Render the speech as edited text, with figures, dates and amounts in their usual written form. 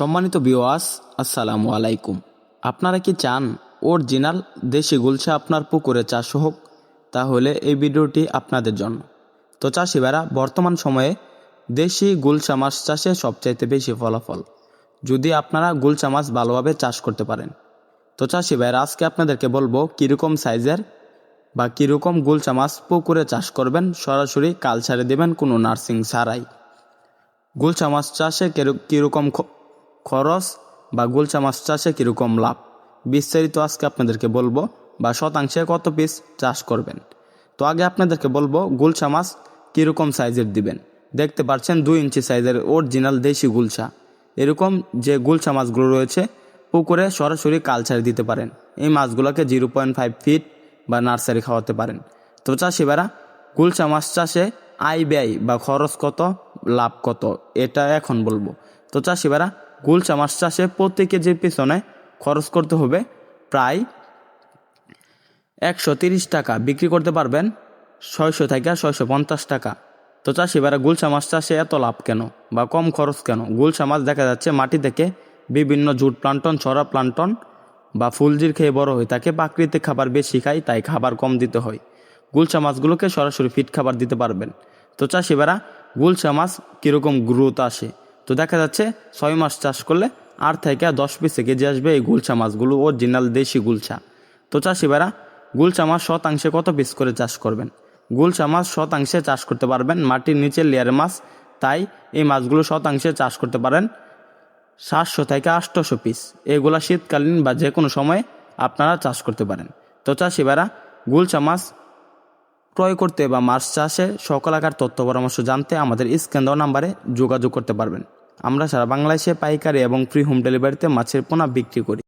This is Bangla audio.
সম্মানিত ভিউয়ার্স, আসসালামু আলাইকুম। আপনারা কি চান অরিজিনাল দেশি গুলশা আপনার পুকুরে চাষ হোক? তাহলে এই ভিডিওটি আপনাদের জন্য। তো চাষি ভাইরা, বর্তমান সময়ে দেশি গুলশা মাছ চাষে সবচাইতে বেশি ফলাফল যদি আপনারা গুলশা মাছ ভালোভাবে চাষ করতে পারেন। তো চাষি ভাইরা, আজকে আপনাদেরকে বলবো কীরকম সাইজের বা কীরকম গুলশা মাছ পুকুরে চাষ করবেন, সরাসরি কালচারে দেবেন কোনো নার্সিং ছাড়াই। গুলশা মাছ চাষে কীরকম খরচ বা গুলশা মাছ চাষে কীরকম লাভ, বিস্তারিত আজকে আপনাদেরকে বলবো, বা শতাংশে কত পিস চাষ করবেন। তো আগে আপনাদেরকে বলবো গুলশা মাছ কীরকম সাইজের দিবেন। দেখতে পাচ্ছেন 2 ইঞ্চি সাইজের অরিজিনাল দেশি গুলশা। এরকম যে গুলশা মাছগুলো রয়েছে পুকুরে সরাসরি কালচারে দিতে পারেন। এই মাছগুলোকে 0.5 ফিট বা নার্সারি খাওয়াতে পারেন। তো চাষি ভাইরা, গুলশা মাছ চাষে আয় ব্যয় বা খরচ কত, লাভ কত, এটা এখন বলবো। তো চাষি ভাইরা, গুলশা মাছ চাষে প্রতি কেজির পিছনে খরচ করতে হবে প্রায় 130 টাকা, বিক্রি করতে পারবেন 600 থেকে 650 টাকা। তো চাষি ভাইরা, গুলশা মাছ চাষে এত লাভ কেন বা কম খরচ কেন? গুলশা মাছ দেখা যাচ্ছে মাটি থেকে বিভিন্ন জুট প্লান্টন, ছড়া প্লান্টন বা ফুলজির খেয়ে বড় হয়, তাকে প্রাকৃতিক খাবার বেশি খায়, তাই খাবার কম দিতে হয়। গুলশা মাছগুলোকে সরাসরি ফিট খাবার দিতে পারবেন। তো চাষি ভাইরা, গুলশা মাছ কীরকম গ্রোথ আসে? তো দেখা যাচ্ছে 6 মাস চাষ করলে 8 থেকে 10 পিসে কেজি আসবে এই গুলশা মাছগুলো, অরিজিনাল দেশি গুলশা। তো চাষি ভাইরা, গুলশা মাছ শতাংশে কত পিস করে চাষ করবেন? গুলশা মাছ শতাংশে চাষ করতে পারবেন মাটির নিচের লেয়ারের মাছ, তাই এই মাছগুলো শতাংশে চাষ করতে পারেন 700 থেকে 800 পিস। এগুলা শীতকালীন বা যে কোনো সময়ে আপনারা চাষ করতে পারেন। তো চাষি ভাইরা, গুলশা মাছ ক্রয় করতে বা মাছ চাষে সকল আকার তথ্য পরামর্শ জানতে আমাদের স্ক্রিন দেওয়া নাম্বারে যোগাযোগ করতে পারবেন। আমরা সারা বাংলাদেশে পাইকারি এবং ফ্রি হোম ডেলিভারিতে মাছের পোনা বিক্রি করি।